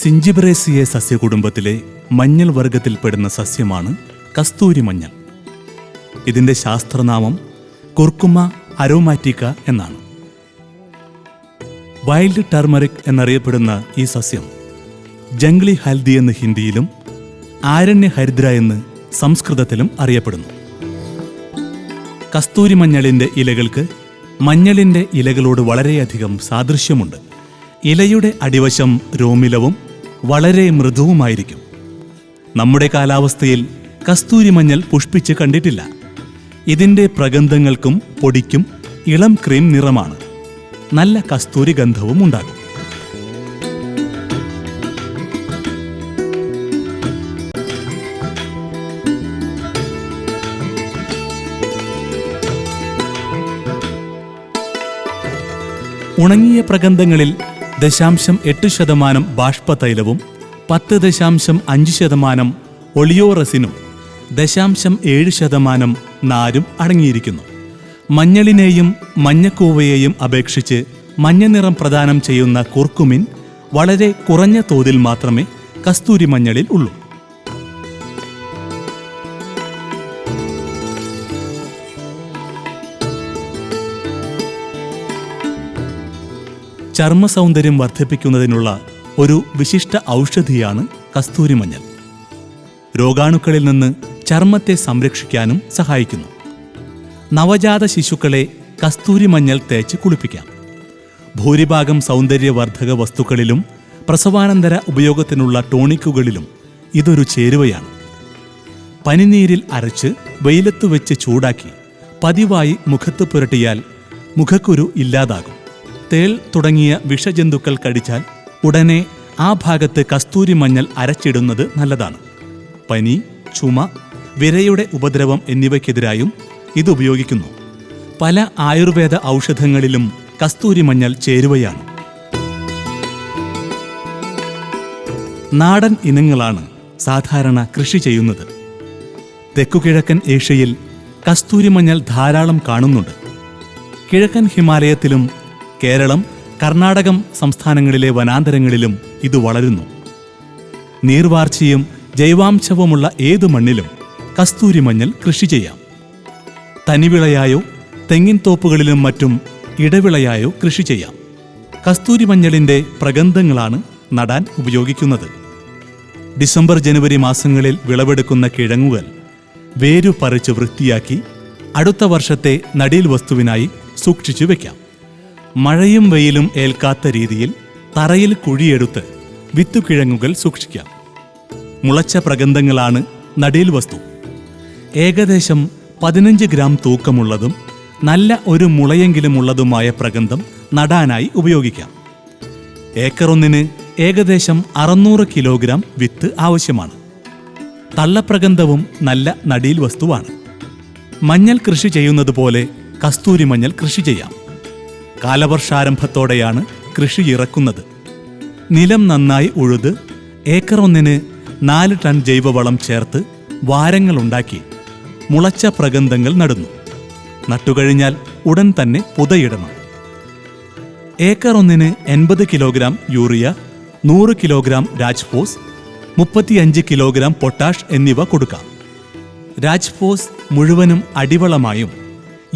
സിഞ്ചിബറേസിയെ സസ്യകുടുംബത്തിലെ മഞ്ഞൾ വർഗത്തിൽപ്പെടുന്ന സസ്യമാണ് കസ്തൂരി മഞ്ഞൾ. ഇതിൻ്റെ ശാസ്ത്രനാമം കുർക്കുമ അരോമാറ്റിക്ക എന്നാണ്. വൈൽഡ് ടർമറിക് എന്നറിയപ്പെടുന്ന ഈ സസ്യം ജംഗ്ലി ഹൽദി എന്ന് ഹിന്ദിയിലും ആരണ്യ ഹരിദ്ര എന്ന് സംസ്കൃതത്തിലും അറിയപ്പെടുന്നു. കസ്തൂരി മഞ്ഞളിൻ്റെ ഇലകൾക്ക് മഞ്ഞളിൻ്റെ ഇലകളോട് വളരെയധികം സാദൃശ്യമുണ്ട്. ഇലയുടെ അടിവശം രോമിലവും വളരെ മൃദുവുമായിരിക്കും. നമ്മുടെ കാലാവസ്ഥയിൽ കസ്തൂരി മഞ്ഞൾ പുഷ്പിച്ച് കണ്ടിട്ടില്ല. ഇതിൻ്റെ പ്രഗന്ധങ്ങൾക്കും പൊടിക്കും ഇളം ക്രീം നിറമാണ്. നല്ല കസ്തൂരി ഗന്ധവും ഉണ്ടാകും. ഉണങ്ങിയ പ്രഗന്ധങ്ങളിൽ 0.8% ബാഷ്പതൈലവും 10.5% ഒളിയോ റെസിനും 0.7% നാരും അടങ്ങിയിരിക്കുന്നു. മഞ്ഞളിനെയും മഞ്ഞക്കൂവയെയും അപേക്ഷിച്ച് മഞ്ഞനിറം പ്രദാനം ചെയ്യുന്ന കുർക്കുമിൻ വളരെ കുറഞ്ഞ തോതിൽ മാത്രമേ കസ്തൂരി മഞ്ഞളിൽ ഉള്ളൂ. ചർമ്മ സൗന്ദര്യം വർദ്ധിപ്പിക്കുന്നതിനുള്ള ഒരു വിശിഷ്ട ഔഷധിയാണ് കസ്തൂരി മഞ്ഞൾ. രോഗാണുക്കളിൽ നിന്ന് ചർമ്മത്തെ സംരക്ഷിക്കാനും സഹായിക്കുന്നു. നവജാത ശിശുക്കളെ കസ്തൂരി മഞ്ഞൾ തേച്ച് കുളിപ്പിക്കാം. ഭൂരിഭാഗം സൗന്ദര്യവർദ്ധക വസ്തുക്കളിലും പ്രസവാനന്തര ഉപയോഗത്തിനുള്ള ടോണിക്കുകളിലും ഇതൊരു ചേരുവയാണ്. പനിനീരിൽ അരച്ച് വെയിലത്ത് വെച്ച് ചൂടാക്കി പതിവായി മുഖത്ത് പുരട്ടിയാൽ മുഖക്കുരു ഇല്ലാതാകും. തേൾ തുടങ്ങിയ വിഷജന്തുക്കൾ കടിച്ചാൽ ഉടനെ ആ ഭാഗത്ത് കസ്തൂരി മഞ്ഞൾ അരച്ചിടുന്നത് നല്ലതാണ്. പനി, ചുമ, വിരയുടെ ഉപദ്രവം എന്നിവയ്ക്കെതിരായും ഇത് ഉപയോഗിക്കുന്നു. പല ആയുർവേദ ഔഷധങ്ങളിലും കസ്തൂരി മഞ്ഞൾ ചേരുവയാണ്. നാടൻ ഇനങ്ങളാണ് സാധാരണ കൃഷി ചെയ്യുന്നത്. തെക്കുകിഴക്കൻ ഏഷ്യയിൽ കസ്തൂരി മഞ്ഞൾ ധാരാളം കാണുന്നുണ്ട്. കിഴക്കൻ ഹിമാലയത്തിലും കേരളം, കർണാടകം സംസ്ഥാനങ്ങളിലെ വനാന്തരങ്ങളിലും ഇത് വളരുന്നു. നീർവാർച്ചയും ജൈവാംശവുമുള്ള ഏതു മണ്ണിലും കസ്തൂരി മഞ്ഞൾ കൃഷി ചെയ്യാം. തനിവിളയായോ തെങ്ങിൻ തോപ്പുകളിലും മറ്റും ഇടവിളയായോ കൃഷി ചെയ്യാം. കസ്തൂരി മഞ്ഞളിൻ്റെ പ്രഗന്ധങ്ങളാണ് നടാൻ ഉപയോഗിക്കുന്നത്. ഡിസംബർ ജനുവരി മാസങ്ങളിൽ വിളവെടുക്കുന്ന കിഴങ്ങുകൾ വേരു പറിച്ച് വൃത്തിയാക്കി അടുത്ത വർഷത്തെ നടീൽ വസ്തുവിനായി സൂക്ഷിച്ചു വയ്ക്കാം. മഴയും വെയിലും ഏൽക്കാത്ത രീതിയിൽ തറയിൽ കുഴിയെടുത്ത് വിത്തുകിഴങ്ങുകൾ സൂക്ഷിക്കാം. മുളച്ച പ്രഗന്ധങ്ങളാണ് നടീൽ വസ്തു. ഏകദേശം 15 ഗ്രാം തൂക്കമുള്ളതും നല്ല ഒരു മുളയെങ്കിലും ഉള്ളതുമായ പ്രഗന്ധം നടാനായി ഉപയോഗിക്കാം. ഏക്കറൊന്നിന് ഏകദേശം 600 കിലോഗ്രാം വിത്ത് ആവശ്യമാണ്. തള്ളപ്രഗന്ധവും നല്ല നടീൽ വസ്തുവാണ്. മഞ്ഞൾ കൃഷി ചെയ്യുന്നത് പോലെ കസ്തൂരി മഞ്ഞൾ കൃഷി ചെയ്യാം. കാലവർഷാരംഭത്തോടെയാണ് കൃഷി ഇറക്കുന്നത്. നിലം നന്നായി ഉഴുത് ഏക്കറൊന്നിന് 4 ടൺ ജൈവവളം ചേർത്ത് വാരങ്ങളുണ്ടാക്കി മുളച്ച പ്രഗന്ധങ്ങൾ നടുന്നു. നട്ടുകഴിഞ്ഞാൽ ഉടൻ തന്നെ പുതയിടണം. ഏക്കറൊന്നിന് 80 kilogram urea, 100 kilogram Rajphos, 35 kilogram potash എന്നിവ കൊടുക്കാം. രാജ്ഫോസ് മുഴുവനും അടിവളമായും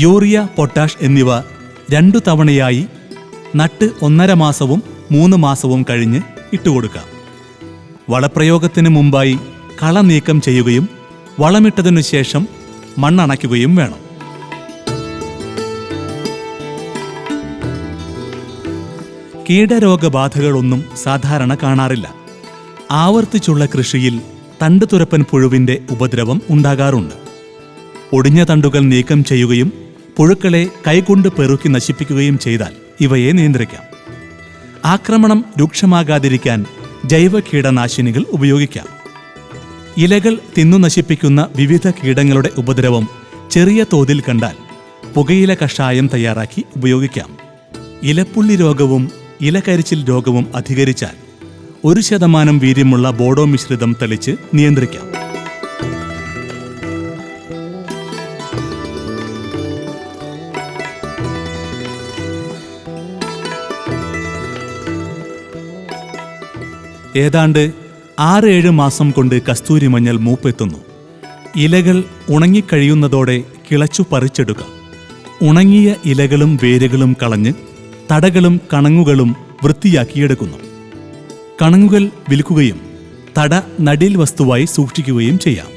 യൂറിയ, പൊട്ടാഷ് എന്നിവ 2 തവണയായി നട്ട് 1.5 മാസവും 3 മാസവും കഴിഞ്ഞ് ഇട്ടുകൊടുക്കാം. വളപ്രയോഗത്തിന് മുമ്പായി കള നീക്കം ചെയ്യുകയും വളമിട്ടതിനു ശേഷം മണ്ണണയ്ക്കുകയും വേണം. കീടരോഗബാധകളൊന്നും സാധാരണ കാണാറില്ല. ആവർത്തിച്ചുള്ള കൃഷിയിൽ തണ്ടുതുരപ്പൻ പുഴുവിൻ്റെ ഉപദ്രവം ഉണ്ടാകാറുണ്ട്. ഒടിഞ്ഞ തണ്ടുകൾ നീക്കം ചെയ്യുകയും പുഴുക്കളെ കൈകൊണ്ട് പെറുക്കി നശിപ്പിക്കുകയും ചെയ്താൽ ഇവയെ നിയന്ത്രിക്കാം. ആക്രമണം രൂക്ഷമാകാതിരിക്കാൻ ജൈവ കീടനാശിനികൾ ഉപയോഗിക്കാം. ഇലകൾ തിന്നു നശിപ്പിക്കുന്ന വിവിധ കീടങ്ങളുടെ ഉപദ്രവം ചെറിയ തോതിൽ കണ്ടാൽ പുകയില കഷായം തയ്യാറാക്കി ഉപയോഗിക്കാം. ഇലപ്പുള്ളി രോഗവും ഇലകരിച്ചിൽ രോഗവും അധികരിച്ചാൽ 1% വീര്യമുള്ള ബോഡോ മിശ്രിതം തളിച്ച് നിയന്ത്രിക്കാം. ഏതാണ്ട് 6-7 മാസം കൊണ്ട് കസ്തൂരി മഞ്ഞൾ മൂപ്പെത്തുന്നു. ഇലകൾ ഉണങ്ങിക്കഴിയുന്നതോടെ കിളച്ചു പറിച്ചെടുക്കാം. ഉണങ്ങിയ ഇലകളും വേരുകളും കളഞ്ഞ് തടകളും കണങ്ങുകളും വൃത്തിയാക്കിയെടുക്കുന്നു. കണങ്ങുകൾ വിൽക്കുകയും തട നടീൽ വസ്തുവായി സൂക്ഷിക്കുകയും ചെയ്യാം.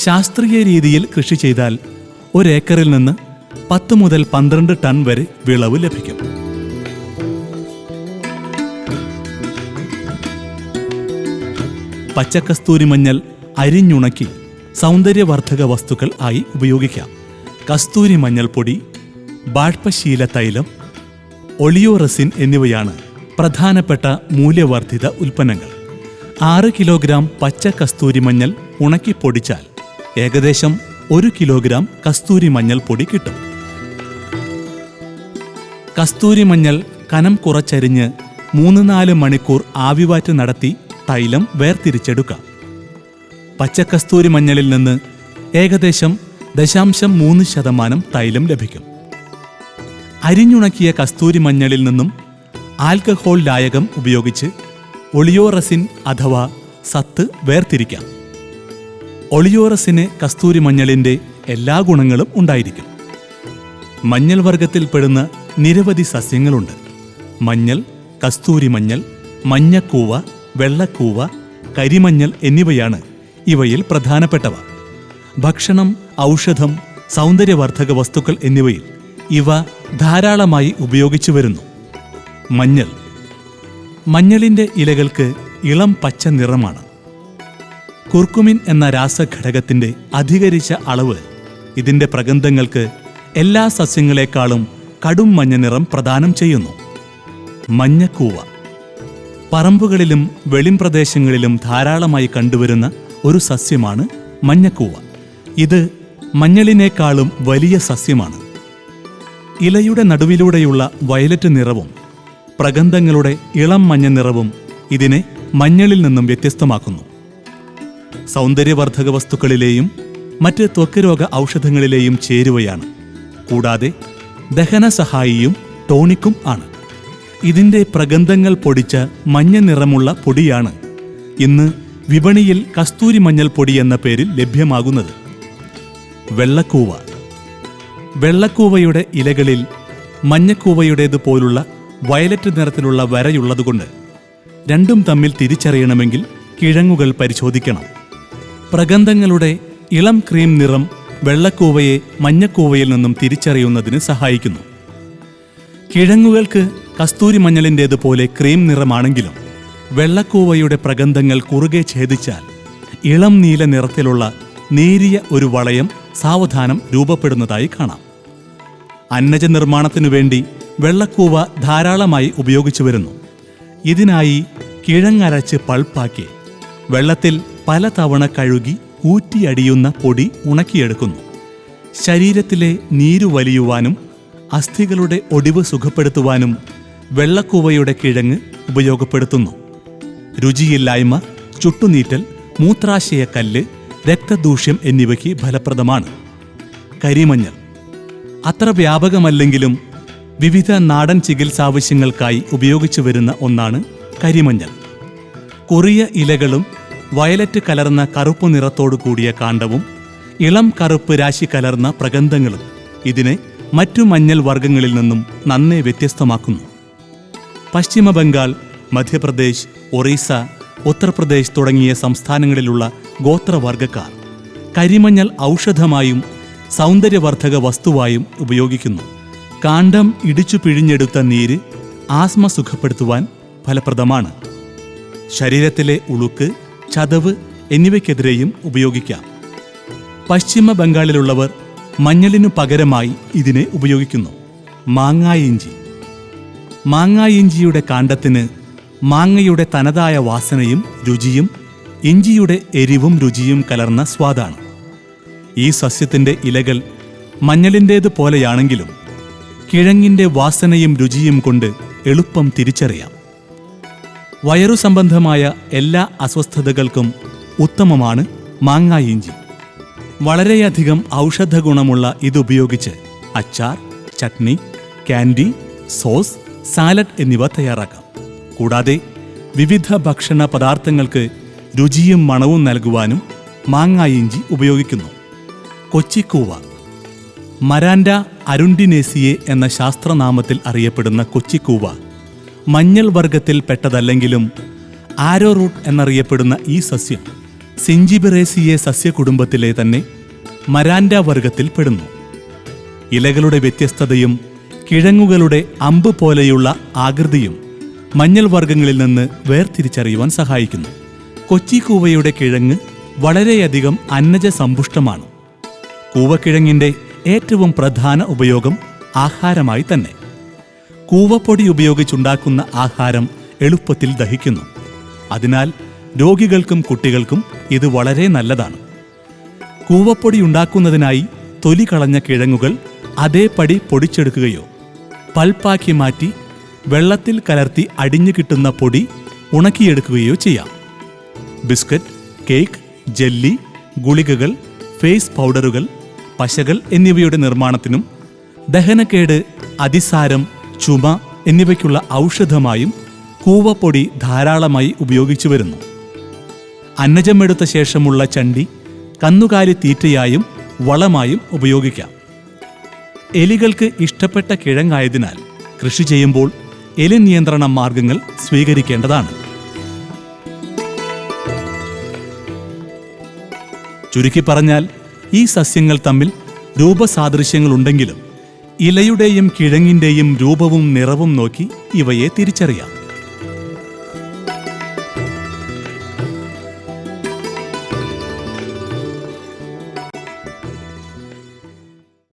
ശാസ്ത്രീയ രീതിയിൽ കൃഷി ചെയ്താൽ 1 ഏക്കറിൽ നിന്ന് 10 മുതൽ 12 ടൺ വരെ വിളവ് ലഭിക്കും. പച്ചക്കസ്തൂരി മഞ്ഞൾ അരിഞ്ഞുണക്കി സൗന്ദര്യവർദ്ധക വസ്തുക്കൾ ആയി ഉപയോഗിക്കാം. കസ്തൂരി മഞ്ഞൾപ്പൊടി, ബാഷ്പശീല തൈലം, ഒളിയോറസിൻ എന്നിവയാണ് പ്രധാനപ്പെട്ട മൂല്യവർദ്ധിത ഉൽപ്പന്നങ്ങൾ. 6 കിലോഗ്രാം പച്ച കസ്തൂരി മഞ്ഞൾ ഉണക്കി പൊടിച്ചാൽ ഏകദേശം 1 കിലോഗ്രാം കസ്തൂരി മഞ്ഞൾ പൊടി കിട്ടും. കസ്തൂരി മഞ്ഞൾ കനം കുറച്ചരിഞ്ഞ് 3-4 മണിക്കൂർ ആവിവാറ്റ് നടത്തി തൈലം വേർതിരിച്ചെടുക്കാം. പച്ചക്കസ്തൂരി മഞ്ഞളിൽ നിന്ന് ഏകദേശം 0.3% തൈലം ലഭിക്കും. അരിഞ്ഞുണക്കിയ കസ്തൂരി മഞ്ഞളിൽ നിന്നും ആൽക്കഹോൾ ലായകം ഉപയോഗിച്ച് ഒളിയോറസിൻ അഥവാ സത്ത് വേർതിരിക്കാം. ഒളിയോറസിന് കസ്തൂരി മഞ്ഞളിൻ്റെ എല്ലാ ഗുണങ്ങളും ഉണ്ടായിരിക്കും. മഞ്ഞൾ വർഗത്തിൽപ്പെടുന്ന നിരവധി സസ്യങ്ങളുണ്ട്. മഞ്ഞൾ, കസ്തൂരി മഞ്ഞൾ, മഞ്ഞക്കൂവ, വെള്ളക്കൂവ, കരിമഞ്ഞൾ എന്നിവയാണ് ഇവയിൽ പ്രധാനപ്പെട്ടവ. ഭക്ഷണം, ഔഷധം, സൗന്ദര്യവർദ്ധക വസ്തുക്കൾ എന്നിവയിൽ ഇവ ധാരാളമായി ഉപയോഗിച്ചു വരുന്നു. മഞ്ഞൾ. മഞ്ഞളിൻ്റെ ഇലകൾക്ക് ഇളം പച്ച നിറമാണ്. കുർക്കുമിൻ എന്ന രാസഘടകത്തിൻ്റെ അധികരിച്ച അളവ് ഇതിൻ്റെ പ്രഗന്ധങ്ങൾക്ക് എല്ലാ സസ്യങ്ങളെക്കാളും കടും മഞ്ഞ നിറം പ്രദാനം ചെയ്യുന്നു. മഞ്ഞക്കൂവ. പറമ്പുകളിലും വെളിം പ്രദേശങ്ങളിലും ധാരാളമായി കണ്ടുവരുന്ന ഒരു സസ്യമാണ് മഞ്ഞക്കൂവ. ഇത് മഞ്ഞളിനേക്കാളും വലിയ സസ്യമാണ്. ഇലയുടെ നടുവിലൂടെയുള്ള വയലറ്റ് നിറവും പ്രഗന്ധങ്ങളുടെ ഇളം മഞ്ഞ നിറവും ഇതിനെ മഞ്ഞളിൽ നിന്നും വ്യത്യസ്തമാക്കുന്നു. സൗന്ദര്യവർദ്ധക വസ്തുക്കളിലെയും മറ്റ് ത്വക്ക് രോഗ ഔഷധങ്ങളിലെയും ചേരുവയാണ്. കൂടാതെ ദഹന സഹായിയും ടോണിക്കും ആണ്. ഇതിൻ്റെ പ്രഗന്ധങ്ങൾ പൊടിച്ച മഞ്ഞ നിറമുള്ള പൊടിയാണ് ഇന്ന് വിപണിയിൽ കസ്തൂരി മഞ്ഞൾ പൊടി എന്ന പേരിൽ ലഭ്യമാകുന്നത്. വെള്ളക്കൂവ. വെള്ളക്കൂവയുടെ ഇലകളിൽ മഞ്ഞക്കൂവയുടേതുപോലുള്ള വയലറ്റ് നിറത്തിലുള്ള വരയുള്ളതുകൊണ്ട് രണ്ടും തമ്മിൽ തിരിച്ചറിയണമെങ്കിൽ കിഴങ്ങുകൾ പരിശോധിക്കണം. പ്രഗന്ധങ്ങളുടെ ഇളം ക്രീം നിറം വെള്ളക്കൂവയെ മഞ്ഞക്കൂവയിൽ നിന്നും തിരിച്ചറിയുന്നതിന് സഹായിക്കുന്നു. കിഴങ്ങുകൾക്ക് കസ്തൂരി മഞ്ഞളിൻ്റേതുപോലെ ക്രീം നിറമാണെങ്കിലും വെള്ളക്കൂവയുടെ പ്രഗന്ധങ്ങൾ കുറുകെ ഛേദിച്ചാൽ ഇളം നീല നിറത്തിലുള്ള നേരിയ ഒരു വളയം സാവധാനം രൂപപ്പെടുന്നതായി കാണാം. അന്നജ നിർമ്മാണത്തിനു വേണ്ടി വെള്ളക്കൂവ ധാരാളമായി ഉപയോഗിച്ചു വരുന്നു. ഇതിനായി കിഴങ്ങരച്ച് പൾപ്പാക്കി വെള്ളത്തിൽ പലതവണ കഴുകി ഊറ്റിയടിയുന്ന പൊടി ഉണക്കിയെടുക്കുന്നു. ശരീരത്തിലെ നീരു വലിയുവാനും അസ്ഥികളുടെ ഒടിവ് സുഖപ്പെടുത്തുവാനും വെള്ളക്കൂവയുടെ കിഴങ്ങ് ഉപയോഗപ്പെടുത്തുന്നു. രുചിയില്ലായ്മ, ചുട്ടുനീറ്റൽ, മൂത്രാശയക്കല്ല്, രക്തദൂഷ്യം എന്നിവയ്ക്ക് ഫലപ്രദമാണ്. കരിമഞ്ഞൾ. അത്ര വ്യാപകമല്ലെങ്കിലും വിവിധ നാടൻ ചികിത്സാവശ്യങ്ങൾക്കായി ഉപയോഗിച്ചു വരുന്ന ഒന്നാണ് കരിമഞ്ഞൾ. കുറിയ ഇലകളും വയലറ്റ് കലർന്ന കറുപ്പ് നിറത്തോടു കൂടിയ കാണ്ഡവും ഇളം കറുപ്പ് രാശി കലർന്ന പ്രഗന്ധങ്ങളും ഇതിനെ മറ്റു മഞ്ഞൾ വർഗ്ഗങ്ങളിൽ നിന്നും നന്നേ വ്യത്യസ്തമാക്കുന്നു. പശ്ചിമ ബംഗാൾ, മധ്യപ്രദേശ്, ഒറീസ, ഉത്തർപ്രദേശ് തുടങ്ങിയ സംസ്ഥാനങ്ങളിലുള്ള ഗോത്രവർഗ്ഗക്കാർ കരിമഞ്ഞൾ ഔഷധമായും സൗന്ദര്യവർദ്ധക വസ്തുവായും ഉപയോഗിക്കുന്നു. കാണ്ഡം ഇടിച്ചു പിഴിഞ്ഞെടുത്ത നീര് ആസ്മ സുഖപ്പെടുത്തുവാൻ ഫലപ്രദമാണ്. ശരീരത്തിലെ ഉളുക്ക്, ചതവ് എന്നിവയ്ക്കെതിരെയും ഉപയോഗിക്കാം. പശ്ചിമ ബംഗാളിലുള്ളവർ മഞ്ഞളിനു പകരമായി ഇതിനെ ഉപയോഗിക്കുന്നു. മാങ്ങായിഞ്ചി. മാങ്ങായിഞ്ചിയുടെ കാണ്ഡത്തിന് മാങ്ങയുടെ തനതായ വാസനയും രുചിയും ഇഞ്ചിയുടെ എരിവും രുചിയും കലർന്ന സ്വാദാണ്. ഈ സസ്യത്തിൻ്റെ ഇലകൾ മഞ്ഞളിൻ്റേതുപോലെയാണെങ്കിലും കിഴങ്ങിൻ്റെ വാസനയും രുചിയും കൊണ്ട് എളുപ്പം തിരിച്ചറിയാം. വയറു സംബന്ധമായ എല്ലാ അസ്വസ്ഥതകൾക്കും ഉത്തമമാണ് മാങ്ങായിഞ്ചി. വളരെയധികം ഔഷധ ഗുണമുള്ള ഇതുപയോഗിച്ച് അച്ചാർ, ചട്നി, കാൻഡി, സോസ്, സാലഡ് എന്നിവ തയ്യാറാക്കാം. കൂടാതെ വിവിധ ഭക്ഷണ പദാർത്ഥങ്ങൾക്ക് രുചിയും മണവും നൽകുവാനും മാങ്ങായിഞ്ചി ഉപയോഗിക്കുന്നു. കൊച്ചിക്കൂവ. മരാൻഡ അരുണ്ടിനേസിയെ എന്ന ശാസ്ത്രനാമത്തിൽ അറിയപ്പെടുന്ന കൊച്ചിക്കൂവ മഞ്ഞൾ വർഗത്തിൽ പെട്ടതല്ലെങ്കിലും ആരോ റൂട്ട് എന്നറിയപ്പെടുന്ന ഈ സസ്യം സിഞ്ചിബറേസിയെ സസ്യകുടുംബത്തിലെ തന്നെ മരാൻഡ വർഗത്തിൽ പെടുന്നു. ഇലകളുടെ വ്യത്യസ്തതയും കിഴങ്ങുകളുടെ അമ്പ് പോലെയുള്ള ആകൃതിയും മഞ്ഞൾ വർഗങ്ങളിൽ നിന്ന് വേർതിരിച്ചറിയുവാൻ സഹായിക്കുന്നു. കൊച്ചിക്കൂവയുടെ കിഴങ്ങ് വളരെയധികം അന്നജ സമ്പുഷ്ടമാണ്. കൂവക്കിഴങ്ങിൻ്റെ ഏറ്റവും പ്രധാന ഉപയോഗം ആഹാരമായി തന്നെ. കൂവപ്പൊടി ഉപയോഗിച്ചുണ്ടാക്കുന്ന ആഹാരം എളുപ്പത്തിൽ ദഹിക്കുന്നു. അതിനാൽ രോഗികൾക്കും കുട്ടികൾക്കും ഇത് വളരെ നല്ലതാണ്. കൂവപ്പൊടി ഉണ്ടാക്കുന്നതിനായി തൊലി കളഞ്ഞ കിഴങ്ങുകൾ അതേപടി പൊടിച്ചെടുക്കുകയോ പൾപ്പാക്കി മാറ്റി വെള്ളത്തിൽ കലർത്തി അടിഞ്ഞു കിട്ടുന്ന പൊടി ഉണക്കിയെടുക്കുകയോ ചെയ്യാം. ബിസ്ക്കറ്റ്, കേക്ക്, ജെല്ലി, ഗുളികകൾ, ഫേസ് പൗഡറുകൾ, പശകൾ എന്നിവയുടെ നിർമ്മാണത്തിനും ദഹനക്കേട്, അതിസാരം, ചുമ എന്നിവയ്ക്കുള്ള ഔഷധമായും കൂവപ്പൊടി ധാരാളമായി ഉപയോഗിച്ചു വരുന്നു. അന്നജമെടുത്ത ശേഷമുള്ള ചണ്ടി കന്നുകാലി തീറ്റയായും വളമായും ഉപയോഗിക്കാം. എലികൾക്ക് ഇഷ്ടപ്പെട്ട കിഴങ്ങായതിനാൽ കൃഷി ചെയ്യുമ്പോൾ എലി നിയന്ത്രണ മാർഗങ്ങൾ സ്വീകരിക്കേണ്ടതാണ്. ചുരുക്കി പറഞ്ഞാൽ ഈ സസ്യങ്ങൾ തമ്മിൽ രൂപസാദൃശ്യങ്ങളുണ്ടെങ്കിലും ഇലയുടെയും കിഴങ്ങിൻ്റെയും രൂപവും നിറവും നോക്കി ഇവയെ തിരിച്ചറിയാം.